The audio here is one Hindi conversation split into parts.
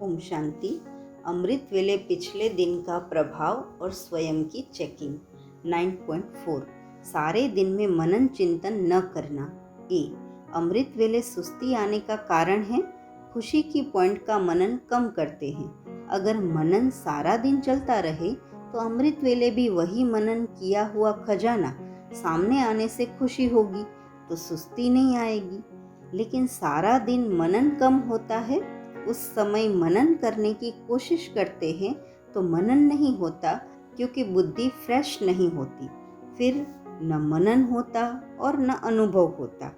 ओम शांति। अमृत वेले पिछले दिन का प्रभाव और स्वयं की चेकिंग। 9.4 सारे दिन में मनन चिंतन न करना। अमृत वेले सुस्ती आने का कारण है खुशी की पॉइंट का मनन कम करते हैं। अगर मनन सारा दिन चलता रहे तो अमृत वेले भी वही मनन किया हुआ खजाना सामने आने से खुशी होगी, तो सुस्ती नहीं आएगी। लेकिन सारा दिन मनन कम होता है, उस समय मनन करने की कोशिश करते हैं तो मनन नहीं होता, क्योंकि बुद्धि फ्रेश नहीं होती। फिर न मनन होता और न अनुभव होता,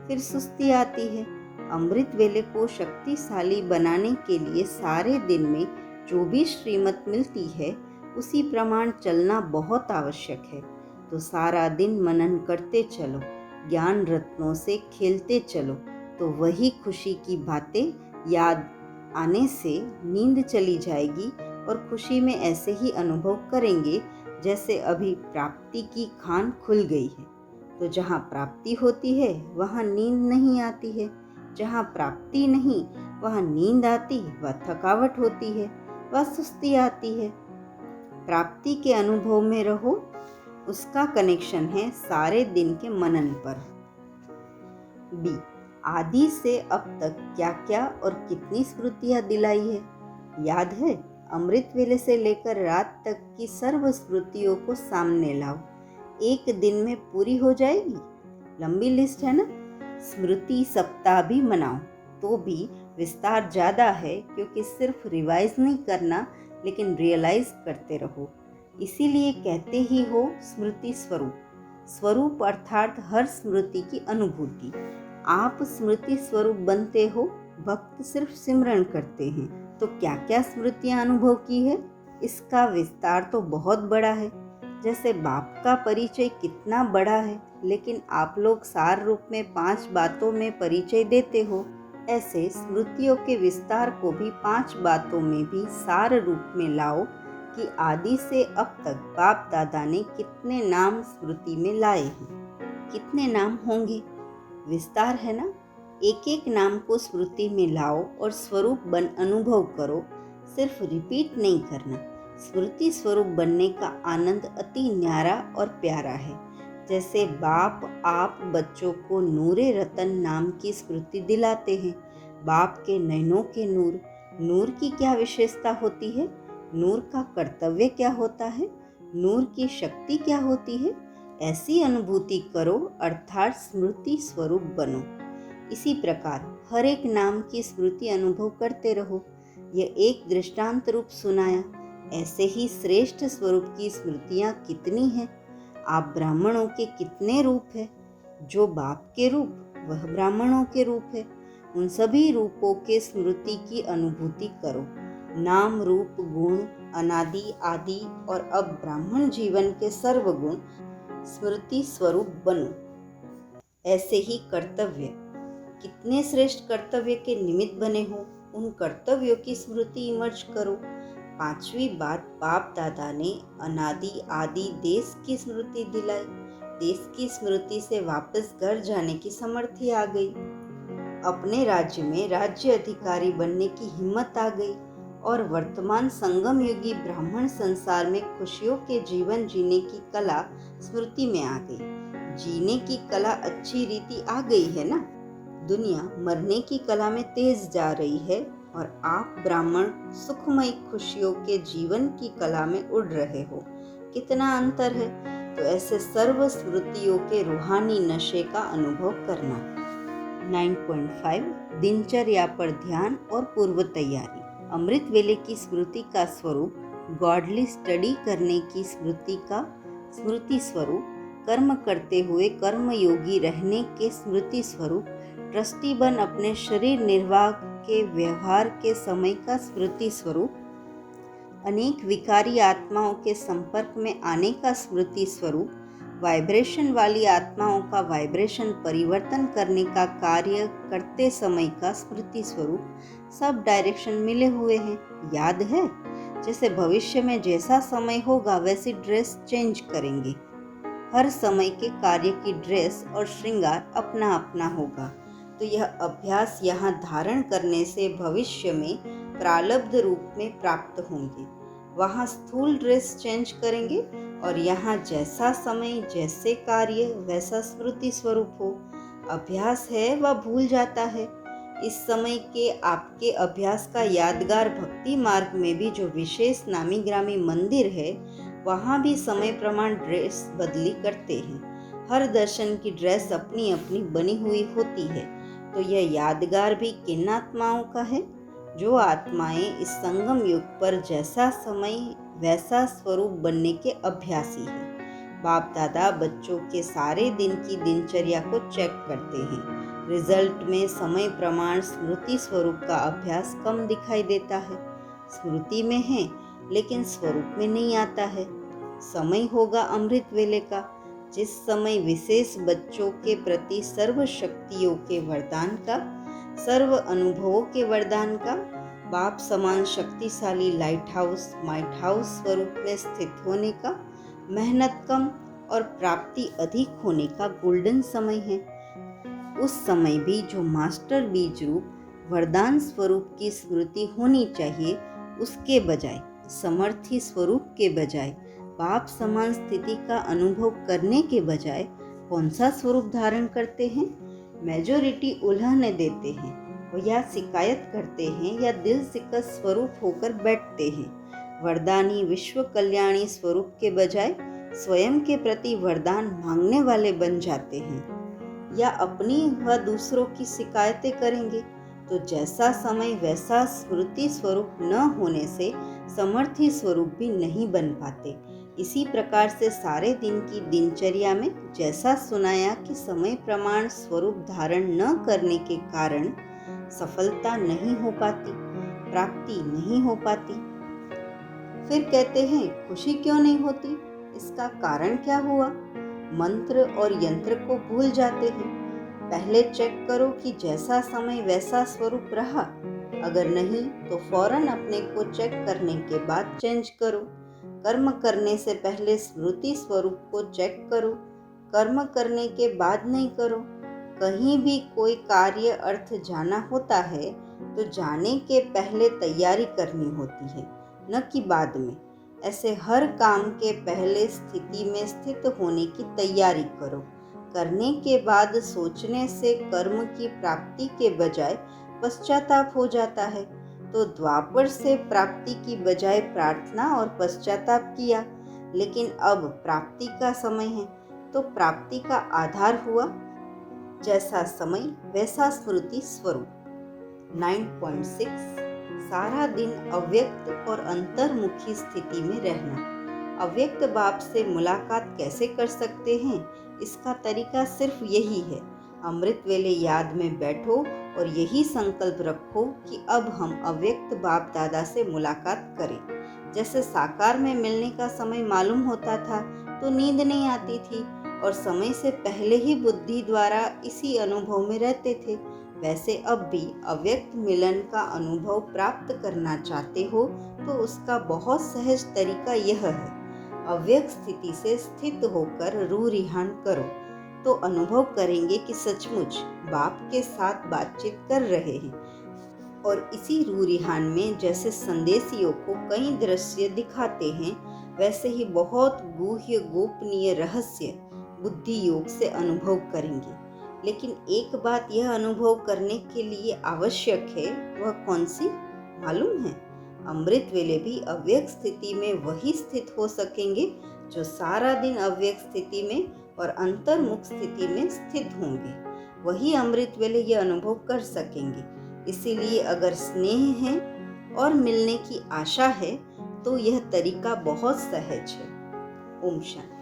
फिर सुस्ती आती है। अमृत वेले को शक्तिशाली बनाने के लिए सारे दिन में जो भी श्रीमत मिलती है उसी प्रमाण चलना बहुत आवश्यक है। तो सारा दिन मनन करते चलो, ज्ञान रत्नों से खेलते चलो, तो वही खुशी की बातें याद आने से नींद चली जाएगी और खुशी में ऐसे ही अनुभव करेंगे जैसे अभी प्राप्ति की खान खुल गई है। तो जहाँ प्राप्ति होती है वहाँ नींद नहीं आती है, जहाँ प्राप्ति नहीं वहाँ नींद आती व थकावट होती है व सुस्ती आती है। प्राप्ति के अनुभव में रहो, उसका कनेक्शन है सारे दिन के मनन पर। आदि से अब तक क्या क्या और कितनी स्मृतियां दिलाई है, याद है? अमृत वेले से लेकर रात तक की सर्व स्मृतियों को सामने लाओ, एक दिन में पूरी हो जाएगी। लंबी लिस्ट है ना। स्मृति सप्ताह भी मनाओ तो भी विस्तार ज़्यादा है, क्योंकि सिर्फ रिवाइज नहीं करना लेकिन रियलाइज करते रहो। इसीलिए कहते ही हो स्मृति स्वरूप। स्वरूप अर्थात हर स्मृति की अनुभूति। आप स्मृति स्वरूप बनते हो, भक्त सिर्फ सिमरन करते हैं। तो क्या क्या स्मृतियां अनुभव की है, इसका विस्तार तो बहुत बड़ा है। जैसे बाप का परिचय कितना बड़ा है, लेकिन आप लोग सार रूप में 5 बातों में परिचय देते हो, ऐसे स्मृतियों के विस्तार को भी 5 बातों में भी सार रूप में लाओ कि आदि से अब तक बाप दादा ने कितने नाम स्मृति में लाए हैं, कितने नाम होंगे। विस्तार है ना। एक एक नाम को स्मृति में लाओ और स्वरूप बन अनुभव करो, सिर्फ रिपीट नहीं करना। स्मृति स्वरूप बनने का आनंद अति न्यारा और प्यारा है। जैसे बाप आप बच्चों को नूरे रतन नाम की स्मृति दिलाते हैं। बाप के नयनों के नूर, नूर की क्या विशेषता होती है, नूर का कर्तव्य क्या होता है, नूर की शक्ति क्या होती है, ऐसी अनुभूति करो, अर्थात स्मृति स्वरूप बनो। इसी प्रकार हर एक नाम की स्मृति अनुभव करते रहो। यह एक दृष्टांत रूप सुनाया। ऐसे ही श्रेष्ठ स्वरूप की स्मृतियाँ कितनी हैं। आप ब्राह्मणों के कितने रूप है, जो बाप के रूप वह ब्राह्मणों के रूप है। उन सभी रूपों के स्मृति की अनुभूति करो। नाम रूप गुण अनादि आदि और अब ब्राह्मण जीवन के सर्वगुण स्मृति स्वरूप बनो। ऐसे ही कर्तव्य, कितने श्रेष्ठ कर्तव्य के निमित्त बने हो, उन कर्तव्यों की स्मृति इमर्ज करो। 5वीं बात, बाप दादा ने अनादि आदि देश की स्मृति दिलाई। देश की स्मृति से वापस घर जाने की समर्थी आ गई। अपने राज्य में राज्य अधिकारी बनने की हिम्मत आ गई और वर्तमान संगम युगी ब्राह्मण संसार में खुशियों के जीवन जीने की कला स्मृति में आ गई। जीने की कला अच्छी रीति आ गई है ना। दुनिया मरने की कला में तेज जा रही है और आप ब्राह्मण सुखमय खुशियों के जीवन की कला में उड़ रहे हो। कितना अंतर है। तो ऐसे सर्व स्मृतियों के रूहानी नशे का अनुभव करना। 9.5 दिनचर्या पर ध्यान और पूर्व तैयारी। अमृत वेले की स्मृति का स्वरूप गॉडली स्टडी करने की स्मृति का स्मृति स्वरूप, कर्म करते हुए कर्म योगी रहने के स्मृति स्वरूप, ट्रस्टी बन अपने शरीर निर्वाह के व्यवहार के समय का स्मृति स्वरूप, अनेक विकारी आत्माओं के संपर्क में आने का स्मृति स्वरूप, वाइब्रेशन वाली आत्माओं का वाइब्रेशन परिवर्तन करने का कार्य करते समय का स्मृति स्वरूप। सब डायरेक्शन मिले हुए हैं, याद है? जैसे भविष्य में जैसा समय होगा वैसी ड्रेस चेंज करेंगे। हर समय के कार्य की ड्रेस और श्रृंगार अपना अपना होगा। तो यह अभ्यास यहाँ धारण करने से भविष्य में प्रारब्ध रूप में प्राप्त होंगे। वहाँ स्थूल ड्रेस चेंज करेंगे और यहाँ जैसा समय जैसे कार्य वैसा स्मृति स्वरूप हो। अभ्यास है वह भूल जाता है। इस समय के आपके अभ्यास का यादगार भक्ति मार्ग में भी जो विशेष नामी ग्रामी मंदिर है, वहाँ भी समय प्रमाण ड्रेस बदली करते हैं। हर दर्शन की ड्रेस अपनी अपनी बनी हुई होती है। तो यह यादगार भी किन आत्माओं का है? जो आत्माएं इस संगम युग पर जैसा समय वैसा स्वरूप बनने के अभ्यासी हैं। बाप दादा बच्चों के सारे दिन की दिनचर्या को चेक करते हैं। रिजल्ट में समय प्रमाण स्मृति स्वरूप का अभ्यास कम दिखाई देता है। स्मृति में है लेकिन स्वरूप में नहीं आता है। समय होगा अमृत वेले का, जिस समय विशेष बच्चों के प्रति सर्व शक्तियों के वरदान का, सर्व अनुभवों के वरदान का, बाप समान शक्तिशाली लाइट हाउस माइट हाउस स्वरूप में स्थित होने का, मेहनत कम और प्राप्ति अधिक होने का गोल्डन समय है। उस समय भी जो मास्टर बीज रूप वरदान स्वरूप की स्मृति होनी चाहिए, उसके बजाय समर्थी स्वरूप के बजाय बाप समान स्थिति का अनुभव करने के बजाय कौन सा स्वरूप धारण करते हैं? मेजॉरिटी उल्हाने देते हैं और या शिकायत करते हैं या दिल सिकत स्वरूप होकर बैठते हैं। वरदानी विश्व कल्याणी स्वरूप के बजाय स्वयं के प्रति वरदान मांगने वाले बन जाते हैं या अपनी व दूसरों की शिकायतें करेंगे। तो जैसा समय वैसा स्मृति स्वरूप न होने से समर्थी स्वरूप भी नहीं बन पाते। इसी प्रकार से सारे दिन की दिनचर्या में जैसा सुनाया कि समय प्रमाण स्वरूप धारण न करने के कारण सफलता नहीं हो पाती, प्राप्ति नहीं हो पाती। फिर कहते हैं खुशी क्यों नहीं होती? इसका कारण क्या हुआ? मंत्र और यंत्र को भूल जाते हैं। पहले चेक करो कि जैसा समय वैसा स्वरूप रहा। अगर नहीं तो फौरन अपने को चेक करने के बाद चेंज करो। कर्म करने से पहले स्मृति स्वरूप को चेक करो, कर्म करने के बाद नहीं करो। कहीं भी कोई कार्य अर्थ जाना होता है तो जाने के पहले तैयारी करनी होती है, न कि बाद में। ऐसे हर काम के पहले स्थिति में स्थित होने की तैयारी करो। करने के बाद सोचने से कर्म की प्राप्ति के बजाय पश्चाताप हो जाता है। तो द्वापर से प्राप्ति की बजाय प्रार्थना और पश्चाताप किया, लेकिन अब प्राप्ति का समय है तो प्राप्ति का आधार हुआ जैसा समय वैसा स्मृति स्वरूप। 9.6 सारा दिन अव्यक्त और अंतर्मुखी स्थिति में रहना। अव्यक्त बाप से मुलाकात कैसे कर सकते हैं? इसका तरीका सिर्फ यही है, अमृत वेले याद में बैठो और यही संकल्प रखो कि अब हम अव्यक्त बाप दादा से मुलाकात करें। जैसे साकार में मिलने का समय मालूम होता था तो नींद नहीं आती थी और समय से पहले ही बुद्धि द्वारा इसी अनुभव में रहते थे, वैसे अब भी अव्यक्त मिलन का अनुभव प्राप्त करना चाहते हो तो उसका बहुत सहज तरीका यह है, अव्यक्त स्थिति से स्थित होकर रूह रिहान करो तो अनुभव करेंगे कि सचमुच बाप के साथ बातचीत कर रहे हैं। और इसी रूह रिहान में जैसे संदेशियों को कई दृश्य दिखाते हैं, वैसे ही बहुत गुह्य गोपनीय रहस्य बुद्धि योग से अनुभव करेंगे। लेकिन एक बात यह अनुभव करने के लिए आवश्यक है, वह कौन सी मालूम है? अमृत वेले भी अव्यक्त स्थिति में वही स्थित हो सकेंगे जो सारा दिन अव्यक्त स्थिति में और अंतर्मुख स्थिति में स्थित होंगे। वही अमृत वेले यह अनुभव कर सकेंगे। इसीलिए अगर स्नेह है और मिलने की आशा है तो यह तरीका बहुत सहज है। ओम शांति।